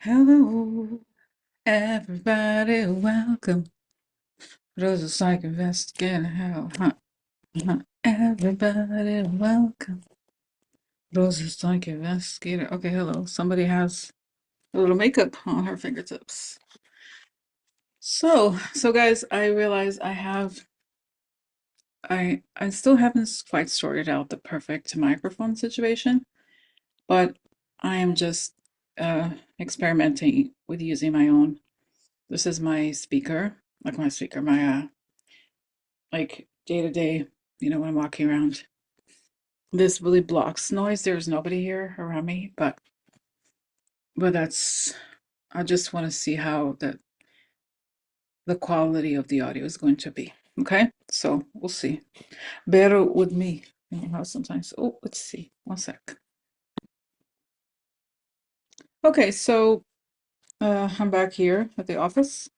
Hello, everybody, welcome. Rosa Psych Investigator, Everybody, welcome. Rosa Psych Investigator. Okay, hello. Somebody has a little makeup on her fingertips. So guys, I realize I still haven't quite sorted out the perfect microphone situation, but I am just experimenting with using my own. This is my speaker, my like day to day, when I'm walking around. This really blocks noise. There's nobody here around me, but that's I just want to see how the quality of the audio is going to be. Okay, so we'll see. Bear with me. You know how sometimes. Oh, let's see. One sec. Okay, so I'm back here at the office,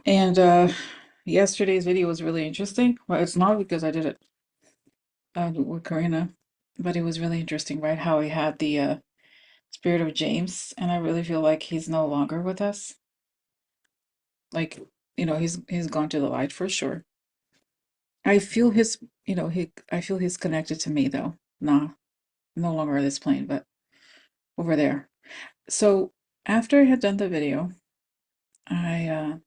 and yesterday's video was really interesting. Well, it's not because I did it with Karina, but it was really interesting, right? How he had the spirit of James, and I really feel like he's no longer with us. Like, he's gone to the light for sure. I feel his, I feel he's connected to me though. Nah, no longer on this plane, but over there. So after I had done the video, I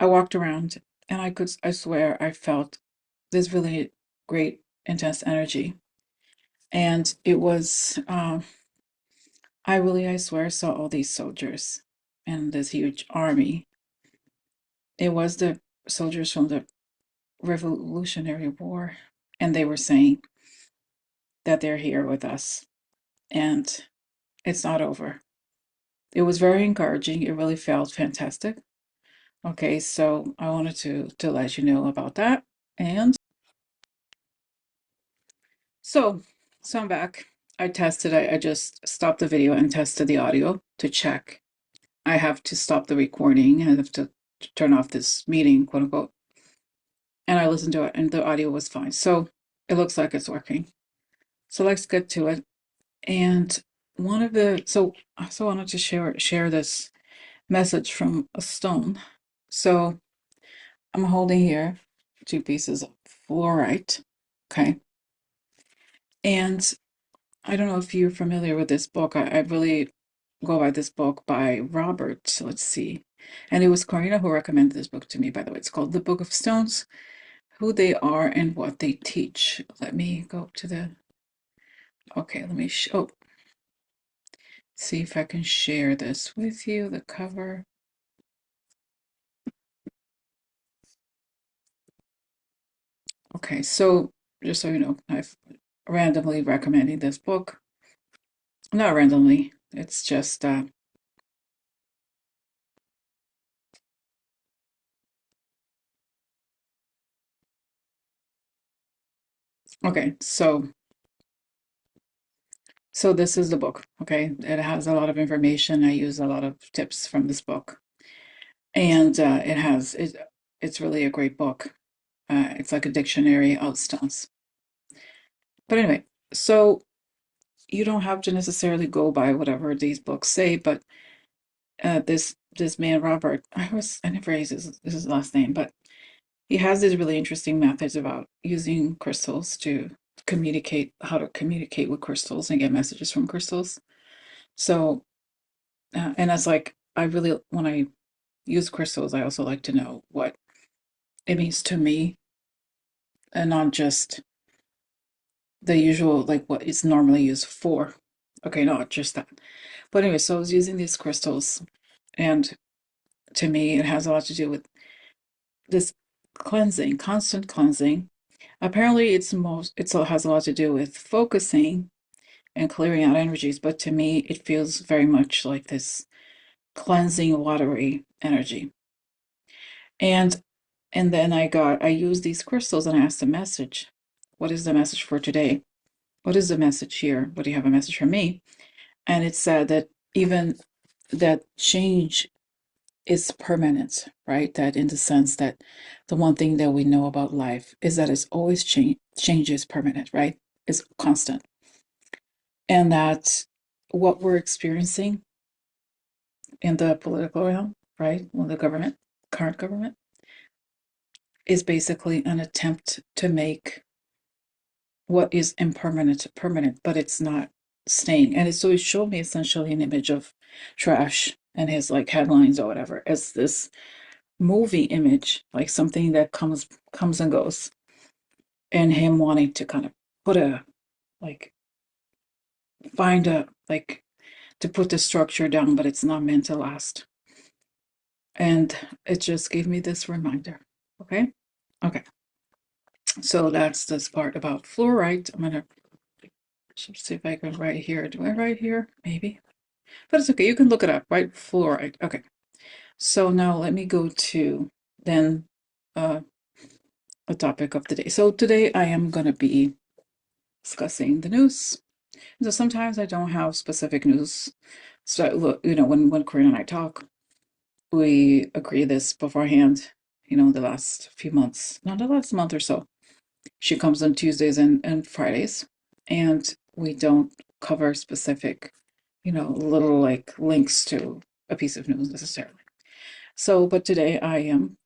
walked around and I swear I felt this really great intense energy. And it was I swear saw all these soldiers and this huge army. It was the soldiers from the Revolutionary War, and they were saying that they're here with us and it's not over. It was very encouraging. It really felt fantastic. Okay, so I wanted to let you know about that. And so so I'm back. I just stopped the video and tested the audio to check. I have to stop the recording and I have to turn off this meeting, quote unquote. And I listened to it and the audio was fine. So it looks like it's working. So let's get to it. And I also wanted to share this message from a stone. So I'm holding here 2 pieces of fluorite. Okay. And I don't know if you're familiar with this book. I really go by this book by Robert. So let's see. And it was Karina who recommended this book to me, by the way. It's called The Book of Stones, Who They Are and What They Teach. Let me go to the okay, let me see if I can share this with you, the cover. Okay, so just so you know, I've randomly recommending this book. Not randomly, it's just okay, so this is the book, okay? It has a lot of information. I use a lot of tips from this book. And it's really a great book. It's like a dictionary of stones. But anyway, so you don't have to necessarily go by whatever these books say, but this man Robert, I never use his last name, but he has these really interesting methods about using crystals to communicate, how to communicate with crystals and get messages from crystals. So, and that's like, when I use crystals, I also like to know what it means to me and not just the usual, like what it's normally used for. Okay, not just that. But anyway, so I was using these crystals, and to me, it has a lot to do with this cleansing, constant cleansing. Apparently, it has a lot to do with focusing and clearing out energies, but to me, it feels very much like this cleansing, watery energy. And then I used these crystals and I asked the message, what is the message for today? What is the message here? What do you have a message for me? And it said that even that change is permanent, right? That in the sense that the one thing that we know about life is that it's always change is permanent, right? It's constant. And that what we're experiencing in the political realm, right? Well, the government, current government, is basically an attempt to make what is impermanent permanent, but it's not staying. And so he showed me essentially an image of trash and his like headlines or whatever as this movie image, like something that comes and goes, and him wanting to kind of put a like find a like to put the structure down, but it's not meant to last. And it just gave me this reminder. Okay. Okay. So that's this part about fluoride. I'm gonna see if I can write here. Do I write here? Maybe. But it's okay. You can look it up, right? Fluoride. Okay. So now let me go to then the topic of the day. So today I am going to be discussing the news. So sometimes I don't have specific news. So look, when Corinne and I talk, we agree this beforehand. The last few months, not the last month or so. She comes on Tuesdays and Fridays, and we don't cover specific, little like links to a piece of news necessarily. So, but today I am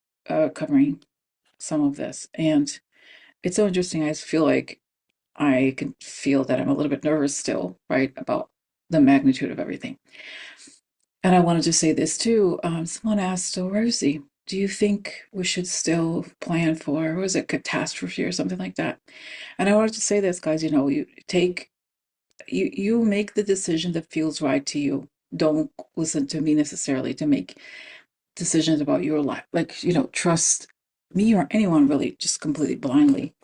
covering some of this, and it's so interesting. I feel like I can feel that I'm a little bit nervous still, right, about the magnitude of everything. And I wanted to say this too. Someone asked, so where is he? Do you think we should still plan for, was it catastrophe or something like that? And I wanted to say this, guys, you make the decision that feels right to you. Don't listen to me necessarily to make decisions about your life. Like, trust me or anyone really just completely blindly.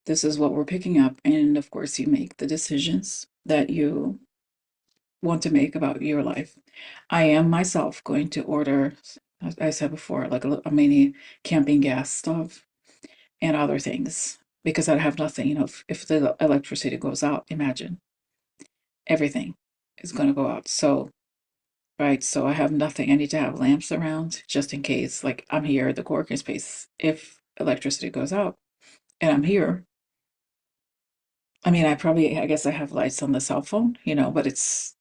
This is what we're picking up. And of course, you make the decisions that you want to make about your life. I am myself going to order, as I said before, like a mini camping gas stove and other things because I have nothing. If the electricity goes out, imagine everything is going to go out. So, right. So I have nothing. I need to have lamps around just in case, like I'm here at the co-working space. If electricity goes out and I'm here, I mean, I guess I have lights on the cell phone, but it's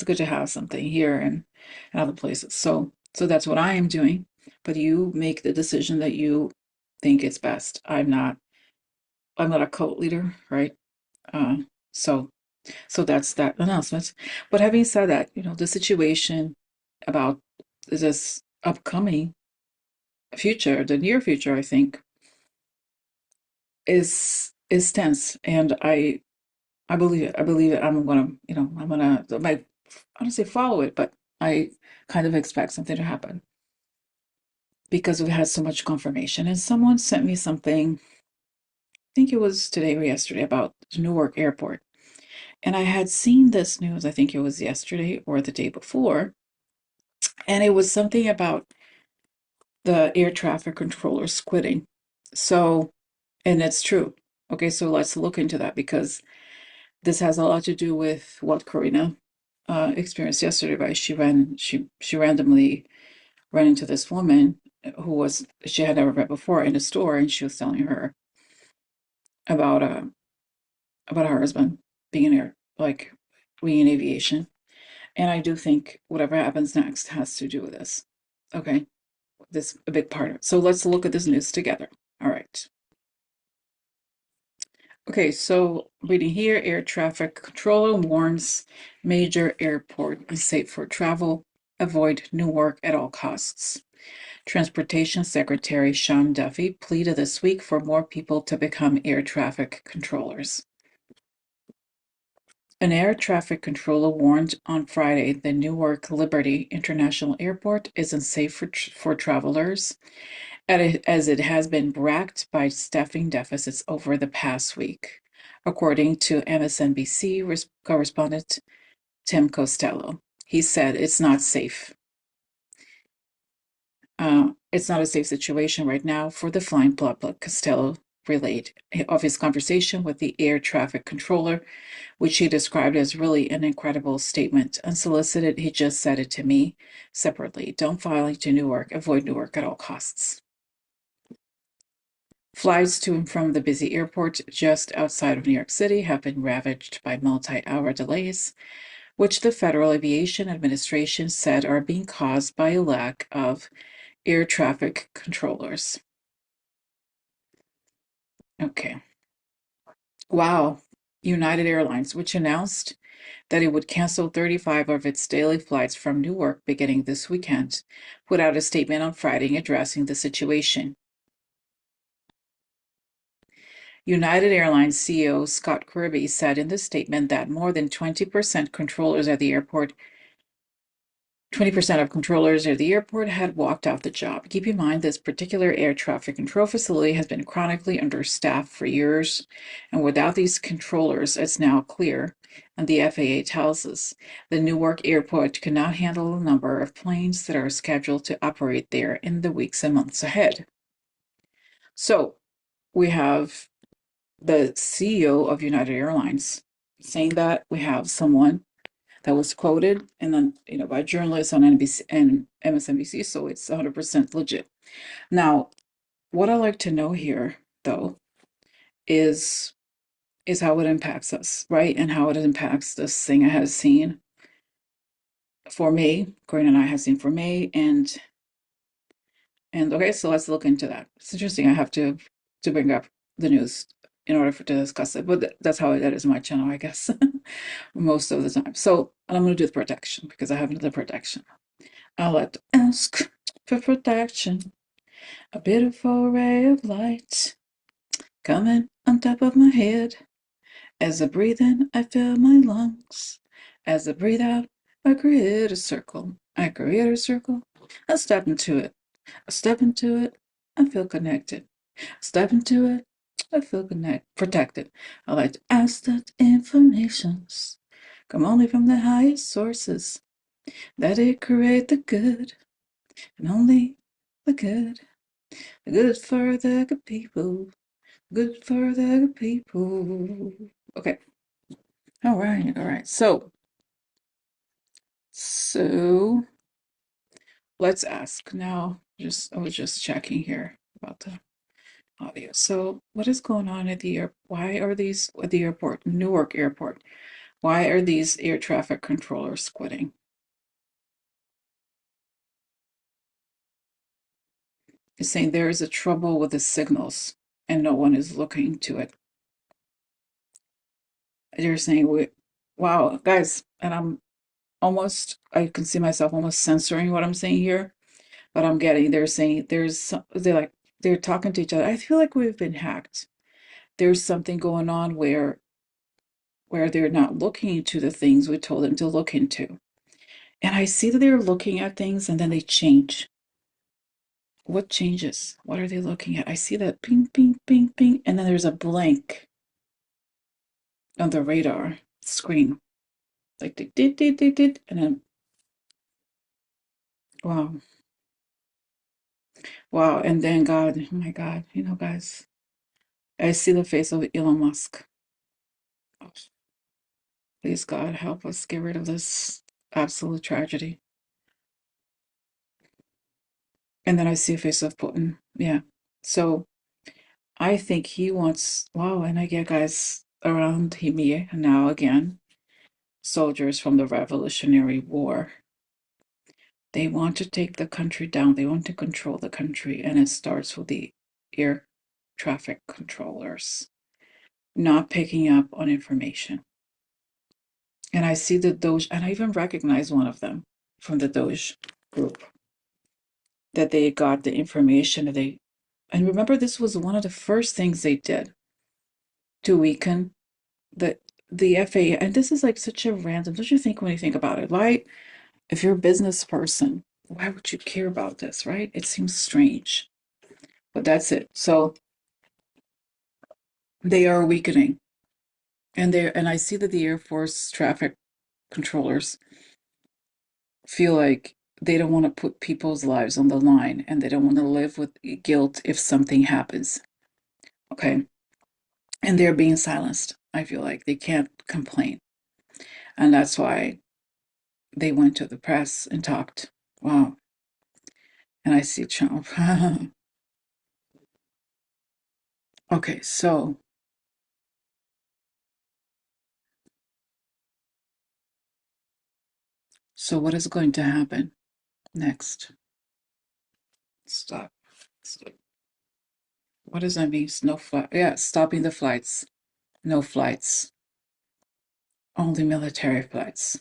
good to have something here and other places. So that's what I am doing. But you make the decision that you think is best. I'm not a cult leader, right? Uh, so so that's that announcement. But having said that, the situation about this upcoming future, the near future, I think, is tense, and I believe it. I believe it. I don't say follow it, but I kind of expect something to happen because we had so much confirmation. And someone sent me something, I think it was today or yesterday, about Newark Airport. And I had seen this news, I think it was yesterday or the day before. And it was something about the air traffic controllers quitting. So, and it's true. Okay, so let's look into that because this has a lot to do with what Karina experienced yesterday, right? She randomly ran into this woman she had never met before in a store, and she was telling her about uh about her husband being in air like being in aviation. And I do think whatever happens next has to do with this. Okay. This a big part of it. So let's look at this news together. All right. Okay, so reading here, air traffic controller warns major airport is safe for travel. Avoid Newark at all costs. Transportation Secretary Sean Duffy pleaded this week for more people to become air traffic controllers. An air traffic controller warned on Friday the Newark Liberty International Airport isn't safe for travelers, as it has been racked by staffing deficits over the past week, according to MSNBC correspondent Tim Costello. He said it's not safe. It's not a safe situation right now for the flying public, Costello relayed of his conversation with the air traffic controller, which he described as really an incredible statement. Unsolicited, he just said it to me separately. Don't fly to Newark, avoid Newark at all costs. Flights to and from the busy airport just outside of New York City have been ravaged by multi-hour delays, which the Federal Aviation Administration said are being caused by a lack of air traffic controllers. Okay. Wow. United Airlines, which announced that it would cancel 35 of its daily flights from Newark beginning this weekend, put out a statement on Friday addressing the situation. United Airlines CEO Scott Kirby said in the statement that more than 20% controllers at the airport 20% of controllers at the airport had walked off the job. Keep in mind, this particular air traffic control facility has been chronically understaffed for years, and without these controllers, it's now clear, and the FAA tells us, the Newark airport cannot handle the number of planes that are scheduled to operate there in the weeks and months ahead. So we have the CEO of United Airlines saying that. We have someone that was quoted and then by journalists on NBC and MSNBC, so it's 100% legit. Now, what I like to know here, though, is how it impacts us, right? And how it impacts this thing I have seen for May, Corinne and I have seen for May, and okay, so let's look into that. It's interesting. I have to bring up the news in order to discuss it, but that's how that is my channel, I guess, most of the time. So I'm going to do the protection because I have another protection. I like to ask for protection, a beautiful ray of light coming on top of my head. As I breathe in, I fill my lungs. As I breathe out, I create a circle. I create a circle. I step into it. I step into it. I feel connected. Step into it. I feel protected. I like to ask that informations come only from the highest sources, that it create the good and only the good. The good for the good people. Good for the good people. Okay. All right. All right. So let's ask now. I was just checking here about the audio. So what is going on at the air? Why are these at the airport, Newark Airport? Why are these air traffic controllers quitting? It's saying there is a trouble with the signals and no one is looking to it. They're saying wow, guys, and I can see myself almost censoring what I'm saying here, but they're saying they're talking to each other. I feel like we've been hacked. There's something going on where they're not looking into the things we told them to look into. And I see that they're looking at things and then they change. What changes? What are they looking at? I see that ping, ping, ping, ping, and then there's a blank on the radar screen. Like did, and then wow. Wow. And then God, oh my God, guys, I see the face of Elon Musk. Oh, please, God, help us get rid of this absolute tragedy. And then I see a face of Putin. Yeah. So I think he wants, wow, and I get guys around me now again, soldiers from the Revolutionary War. They want to take the country down. They want to control the country. And it starts with the air traffic controllers not picking up on information. And I see the Doge, and I even recognize one of them from the Doge group, that they got the information and remember, this was one of the first things they did to weaken the FAA. And this is like such a random, don't you think, when you think about it? Why, if you're a business person, why would you care about this, right? It seems strange, but that's it. So they are weakening. And I see that the Air Force traffic controllers feel like they don't want to put people's lives on the line and they don't want to live with guilt if something happens. Okay. And they're being silenced. I feel like they can't complain. And that's why they went to the press and talked. Wow. And I see Trump. Okay. So, So what is going to happen next? Stop. Stop. What does that mean? No flight. Yeah, stopping the flights. No flights. Only military flights.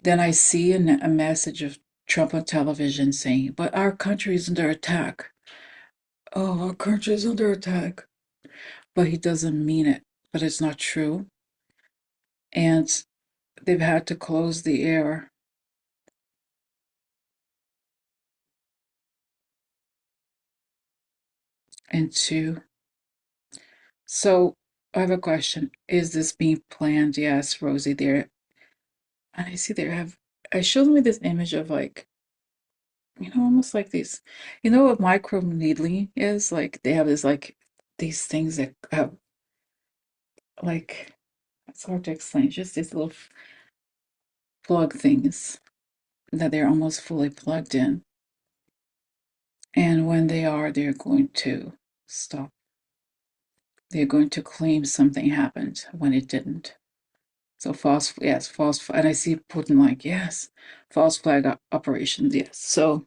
Then I see a message of Trump on television saying, but our country is under attack. Oh, our country is under attack. But he doesn't mean it. But it's not true. And they've had to close the air into. So I have a question. Is this being planned? Yes, Rosie, there. And I see they have, I showed me this image of like, almost like these, what micro needling is? Like they have this like these things that have like, it's hard to explain, just these little plug things that they're almost fully plugged in. And when they are, they're going to stop. They're going to claim something happened when it didn't. So false, yes, false, and I see Putin like, yes, false flag operations, yes. So,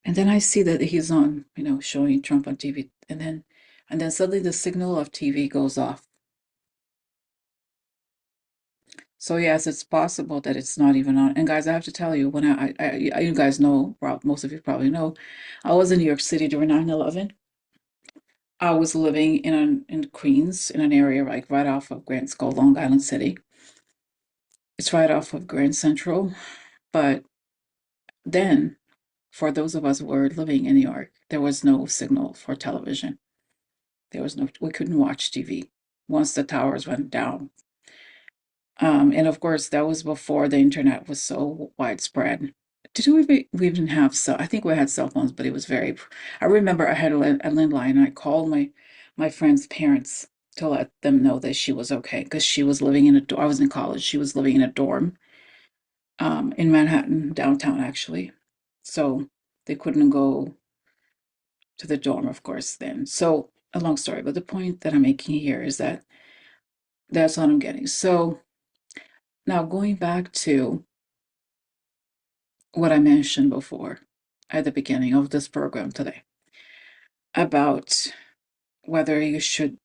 and then I see that he's on, showing Trump on TV, and then suddenly the signal of TV goes off. So yes, it's possible that it's not even on. And guys, I have to tell you, when you guys know, most of you probably know, I was in New York City during 9/11. I was living in Queens, in an area like right off of Grand, it's called Long Island City. It's right off of Grand Central. But then, for those of us who were living in New York, there was no signal for television. We couldn't watch TV once the towers went down. And of course, that was before the internet was so widespread. Did we even have I think we had cell phones, but it was very. I remember I had a landline, and I called my friend's parents to let them know that she was okay because she was living in I was in college. She was living in a dorm, in Manhattan, downtown actually. So they couldn't go to the dorm, of course. Then, so a long story, but the point that I'm making here is that that's what I'm getting. So now going back to what I mentioned before at the beginning of this program today about whether you should,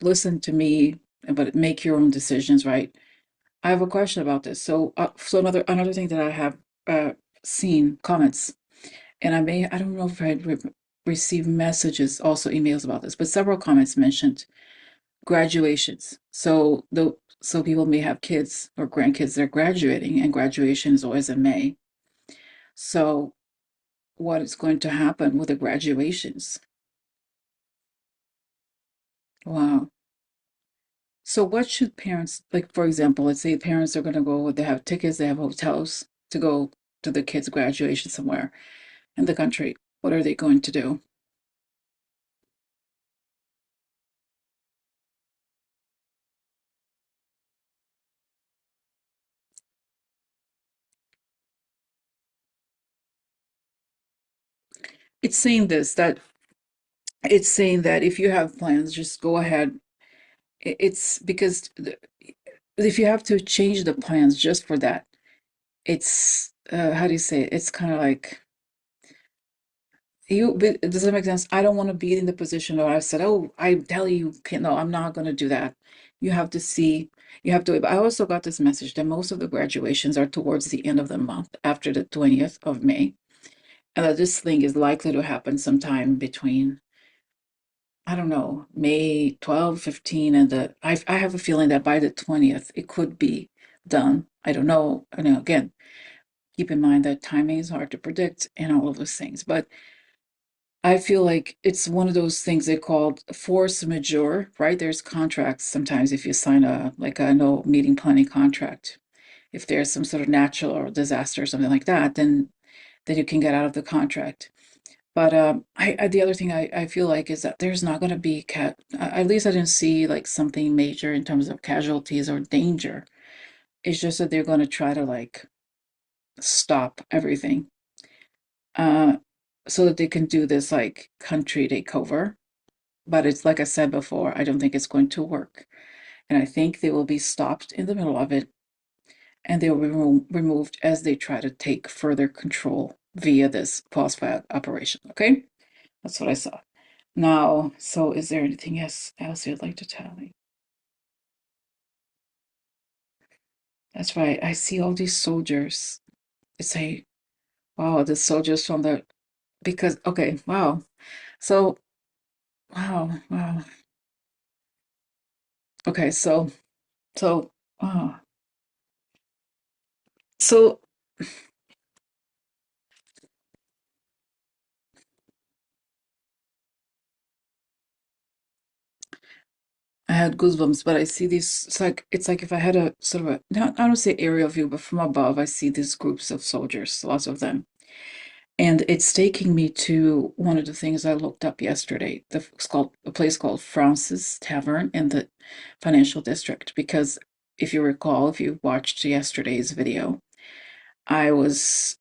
listen to me, but make your own decisions, right? I have a question about this. So another thing that I have seen comments, and I don't know if I received messages, also emails about this, but several comments mentioned graduations. So people may have kids or grandkids that are graduating, and graduation is always in May. So what is going to happen with the graduations? Wow. So what should parents, like for example, let's say parents are going to go, they have tickets, they have hotels to go to the kids' graduation somewhere in the country. What are they going to do? It's saying this, that it's saying that if you have plans, just go ahead. It's because if you have to change the plans just for that, it's how do you say it? It's kind of like does that make sense? I don't want to be in the position where I said, oh, I tell you, can't, no, I'm not going to do that. You have to see, you have to. I also got this message that most of the graduations are towards the end of the month, after the 20th of May, and that this thing is likely to happen sometime between, I don't know, May 12, 15, and I have a feeling that by the 20th, it could be done. I don't know. Again, keep in mind that timing is hard to predict and all of those things, but I feel like it's one of those things they called force majeure, right? There's contracts sometimes if you sign a no meeting planning contract. If there's some sort of natural or disaster or something like that, then you can get out of the contract. But the other thing I feel like is that there's not going to be at least I didn't see like something major in terms of casualties or danger. It's just that they're going to try to like stop everything, uh, so that they can do this like country takeover. But it's like I said before, I don't think it's going to work. And I think they will be stopped in the middle of it and they will be removed as they try to take further control via this pause fire operation. Okay, that's what I saw. Now, so is there anything else you'd like to tell me? That's right. I see all these soldiers. It's a wow, the soldiers from the because okay, wow. So wow. Okay, so wow. So I had goosebumps, but I see these. It's like if I had a sort of a not I don't say aerial view, but from above, I see these groups of soldiers, lots of them, and it's taking me to one of the things I looked up yesterday. It's called a place called Francis Tavern in the financial district. Because if you recall, if you watched yesterday's video, I was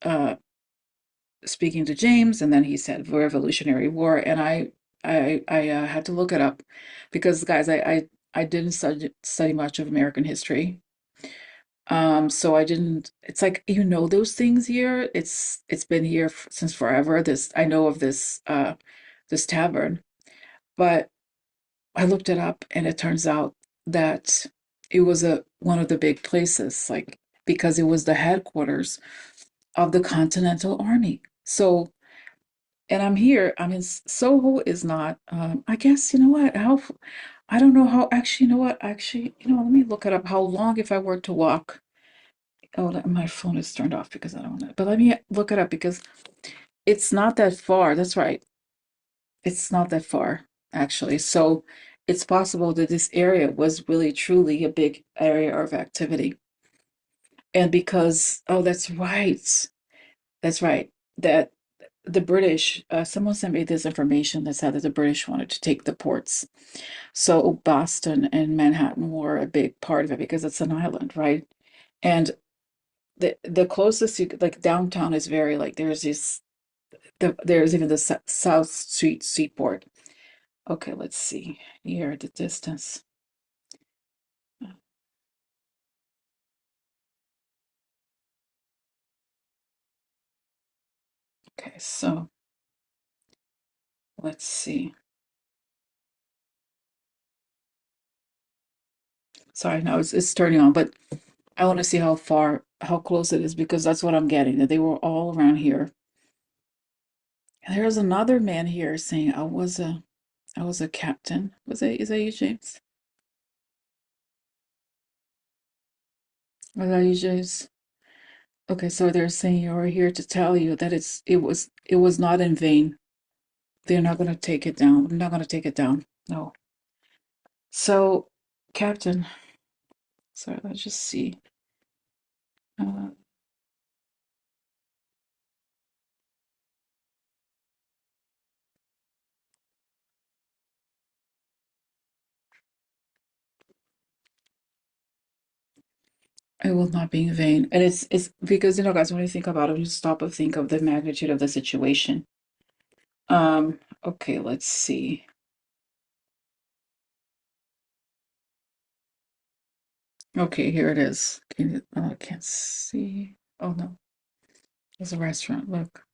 speaking to James, and then he said Revolutionary War, and I had to look it up because, guys, I didn't study much of American history. So I didn't. It's like those things here. It's been here since forever. This I know of this tavern, but I looked it up, and it turns out that it was a one of the big places, like because it was the headquarters of the Continental Army. So and I'm here. I mean, Soho is not. I guess you know what? I don't know how. Actually, you know what? Actually, let me look it up. How long if I were to walk? Oh, my phone is turned off because I don't want it. But let me look it up because it's not that far. That's right. It's not that far actually. So it's possible that this area was really truly a big area of activity. And because that's right. That's right. That the British, someone sent me this information that said that the British wanted to take the ports. So Boston and Manhattan were a big part of it because it's an island, right? And the closest you like downtown is very like there's even the South Street Seaport. Okay, let's see here the distance. Okay, so let's see. Sorry, no, it's turning on, but I want to see how close it is because that's what I'm getting, that they were all around here. And there's another man here saying I was a captain. Is that you, James? Was that you, James? Okay, so they're saying you're here to tell you that it was not in vain. They're not gonna take it down. They're not gonna take it down. No. So, Captain, sorry, let's just see. Uh, it will not be in vain. And it's because guys, when you think about it, you stop and think of the magnitude of the situation. Okay, let's see. Okay, here it is. Oh, I can't see. Oh no, there's a restaurant. Look,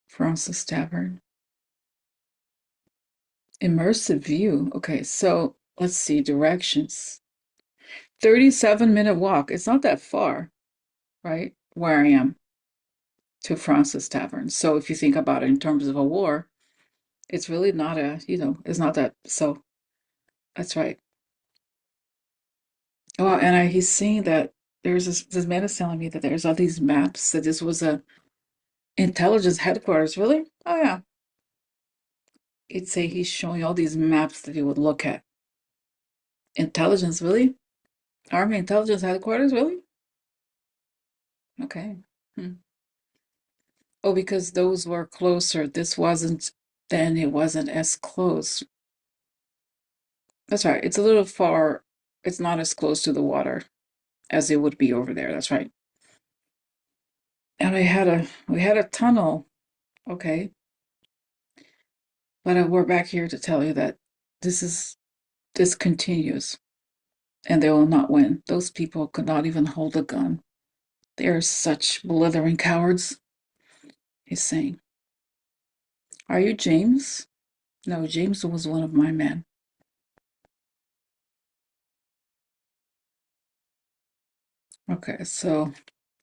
Francis Tavern. Immersive view. Okay, so let's see directions. 37-minute walk. It's not that far, right? Where I am to Francis Tavern. So if you think about it in terms of a war, it's really not it's not that. So that's right. Oh, and he's saying that there's this man is telling me that there's all these maps that this was a intelligence headquarters. Really? Oh yeah. It's say he's showing all these maps that you would look at. Intelligence, really? Army intelligence headquarters, really? Okay. Hmm. Oh, because those were closer. This wasn't, then it wasn't as close. That's right. It's a little far. It's not as close to the water as it would be over there. That's right. And we had a tunnel. Okay. But we're back here to tell you that this continues. and they will not win. Those people could not even hold a gun. They are such blithering cowards. He's saying, "Are you James?" No, James was one of my men. Okay, so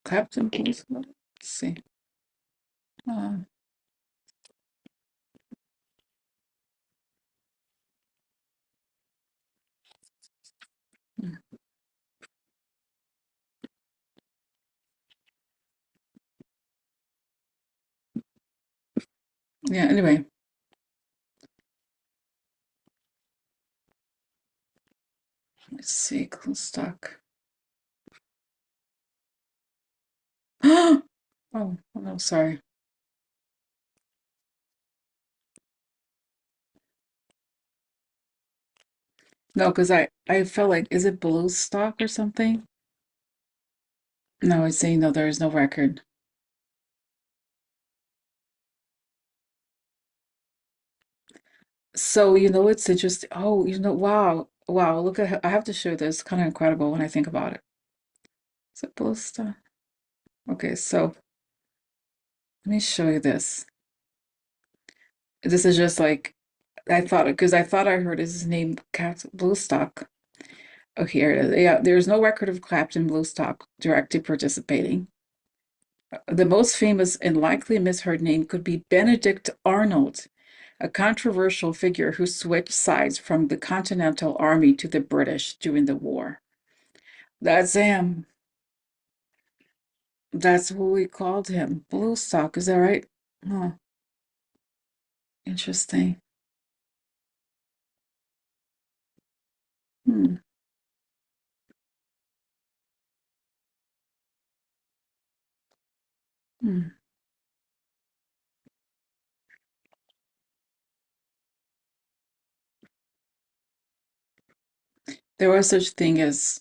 Captain, please. Let's see. Uh, yeah, anyway, let's see. Close stock. Oh, no, sorry. No, because I felt like, is it blue stock or something? No, it's saying no, there is no record. So, it's interesting. Oh, wow. Wow, look at, I have to show this. Kind of incredible when I think about it. Is it blue stock? Okay, so let me show you this. This is just like, I thought, because I thought I heard his name, Blue Stock. Oh, here it is. Yeah, there's no record of Clapton Blue Stock directly participating. The most famous and likely misheard name could be Benedict Arnold, a controversial figure who switched sides from the Continental Army to the British during the war. That's him. That's who we called him. Blue Stock, is that right? Huh, interesting. Hmm. Hmm. There was such thing as,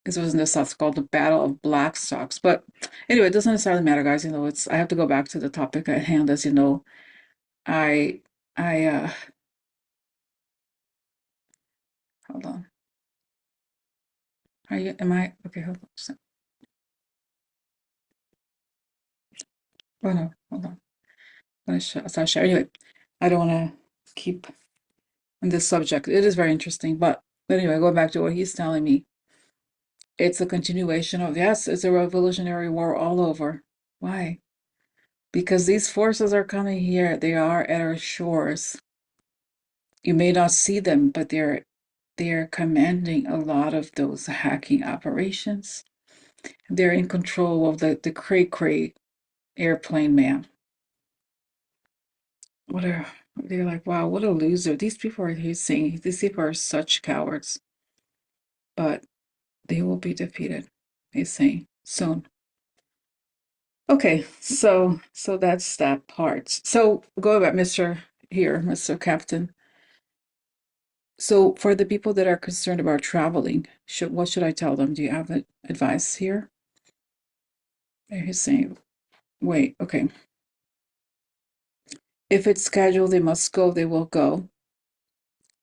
this was in the South, called the Battle of Blackstocks. But anyway, it doesn't necessarily matter, guys. I have to go back to the topic at hand. As you know, I, I, hold on. Okay, hold on. Oh no, hold on. I'm gonna start sharing. Anyway, I don't want to keep on this subject. It is very interesting, but anyway, going back to what he's telling me, it's a continuation of, yes, it's a revolutionary war all over. Why? Because these forces are coming here. They are at our shores. You may not see them, but they're commanding a lot of those hacking operations. They're in control of the cray cray airplane man. What are they're like, wow, what a loser. These people are, he's saying, these people are such cowards, but they will be defeated, he's saying, soon. Okay, so that's that part. So go about Mr. Captain. So for the people that are concerned about traveling, what should I tell them? Do you have advice here? He's saying, wait, okay. If it's scheduled, they must go, they will go.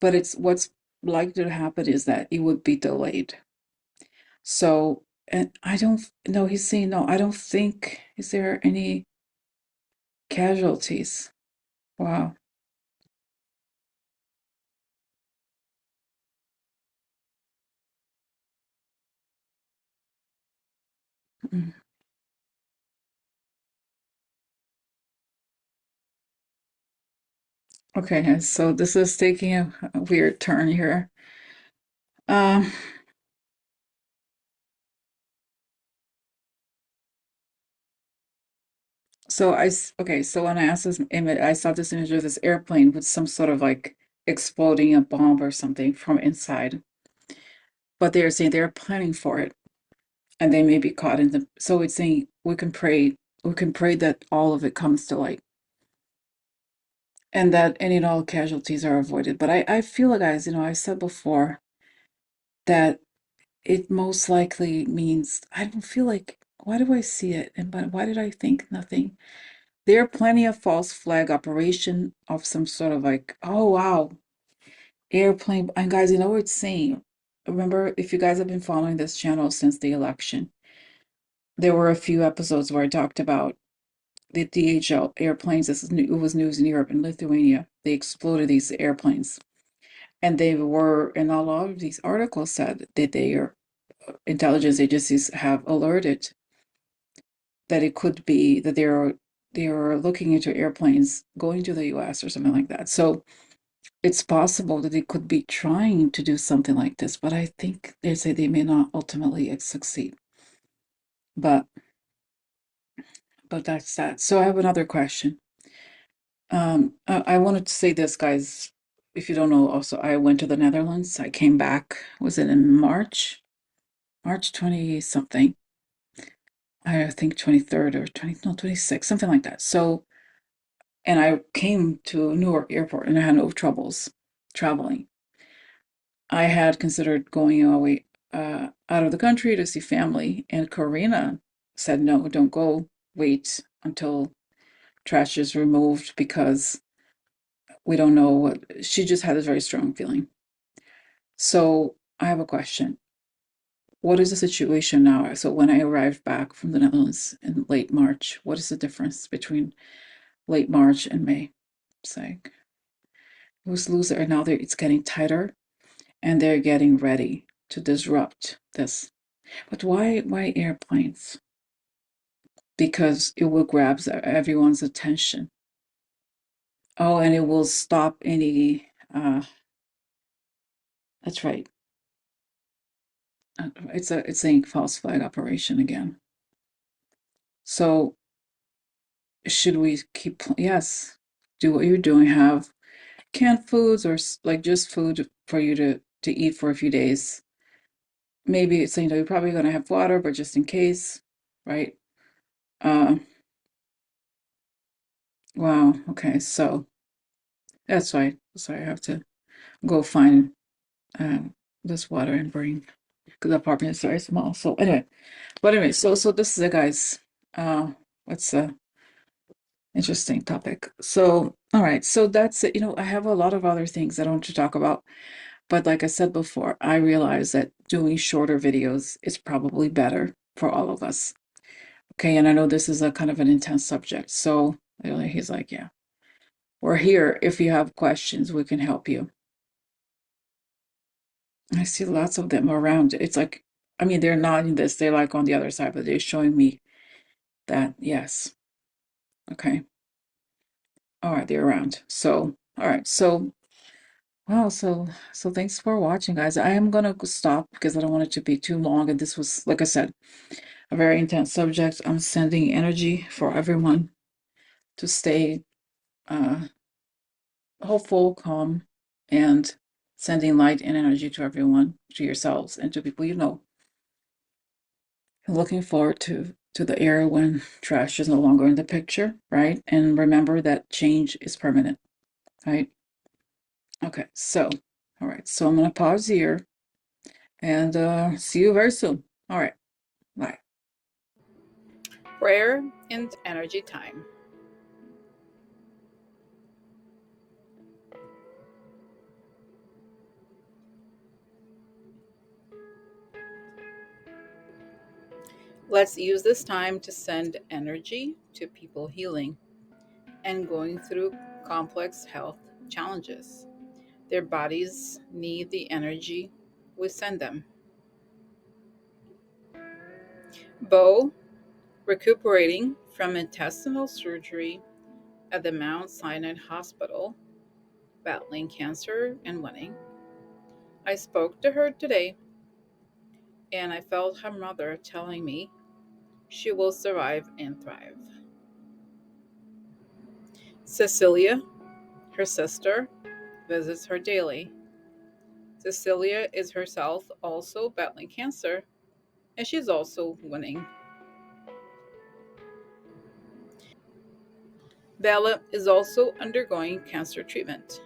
But it's what's likely to happen is that it would be delayed. So, and I don't know, he's saying, no, I don't think, is there any casualties? Wow. Mm. Okay, so this is taking a weird turn here. Um, okay, so when I asked this image, I saw this image of this airplane with some sort of like exploding a bomb or something from inside. But they're saying they're planning for it and they may be caught in the, so it's saying we can pray that all of it comes to light and that any and all casualties are avoided. But I feel like, guys, I said before that it most likely means, I don't feel like, why do I see it? And but why did I think nothing? There are plenty of false flag operation of some sort of like, oh wow, airplane, and guys, you know what it's saying? Remember, if you guys have been following this channel since the election, there were a few episodes where I talked about the DHL airplanes. It was news in Europe and Lithuania. They exploded these airplanes. And they were, and a lot of these articles said that their intelligence agencies have alerted that it could be that they are looking into airplanes going to the US or something like that. So it's possible that they could be trying to do something like this, but I think they say they may not ultimately succeed. But that's that. So I have another question. I wanted to say this, guys. If you don't know, also I went to the Netherlands. I came back. Was it in March? March 20 something. I think 23rd or 20, no, 26, something like that. So, and I came to Newark Airport and I had no troubles traveling. I had considered going away out of the country to see family, and Karina said, no, don't go. Wait until trash is removed because we don't know what. She just had a very strong feeling. So I have a question. What is the situation now? So when I arrived back from the Netherlands in late March, what is the difference between late March and May? It's like it was looser, and now it's getting tighter, and they're getting ready to disrupt this. But why airplanes? Because it will grab everyone's attention. Oh, and it will stop any. That's right. It's a false flag operation again. So should we keep? Yes, do what you're doing. Have canned foods or like just food for you to eat for a few days. Maybe it's, you're probably going to have water, but just in case, right? Uh, wow. Okay, so that's why. So I have to go find uh, this water and bring, because the apartment is very small. So anyway, so this is it, guys. What's a interesting topic. So all right, so that's it. I have a lot of other things I don't want to talk about, but like I said before, I realize that doing shorter videos is probably better for all of us. Okay, and I know this is a kind of an intense subject, so he's like, yeah, we're here. If you have questions, we can help you. I see lots of them around. It's like, I mean, they're not in this, they're like on the other side, but they're showing me that, yes. Okay. All right, they're around. So, all right. So, well, so thanks for watching, guys. I am gonna stop because I don't want it to be too long. And this was, like I said, a very intense subject. I'm sending energy for everyone to stay uh hopeful, calm, and sending light and energy to everyone, to yourselves, and to people you know. Looking forward to the era when trash is no longer in the picture, right? And remember that change is permanent, right? Okay, so all right, so I'm gonna pause here and see you very soon. All right, bye. Prayer and energy time. Let's use this time to send energy to people healing and going through complex health challenges. Their bodies need the energy we send them. Bo, recuperating from intestinal surgery at the Mount Sinai Hospital, battling cancer and winning. I spoke to her today and I felt her mother telling me she will survive and thrive. Cecilia, her sister, visits her daily. Cecilia is herself also battling cancer, and she's also winning. Bella is also undergoing cancer treatment.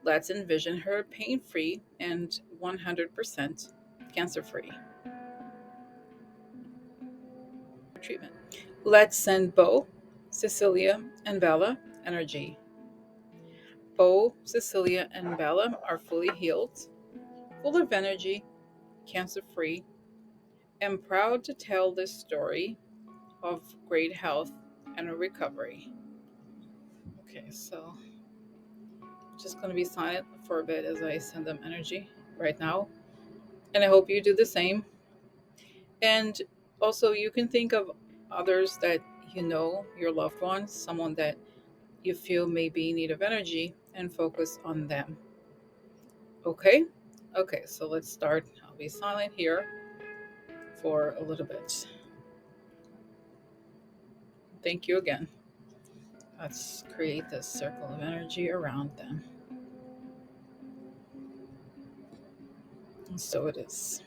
Let's envision her pain free and 100% cancer free. Treatment. Let's send Bo, Cecilia, and Bella energy. Bo, Cecilia, and Bella are fully healed, full of energy, cancer free, and proud to tell this story of great health and recovery. Okay, so I'm just going to be silent for a bit as I send them energy right now. And I hope you do the same. And also, you can think of others that you know, your loved ones, someone that you feel may be in need of energy, and focus on them. Okay? Okay, so let's start. I'll be silent here for a little bit. Thank you again. Let's create this circle of energy around them. And so it is.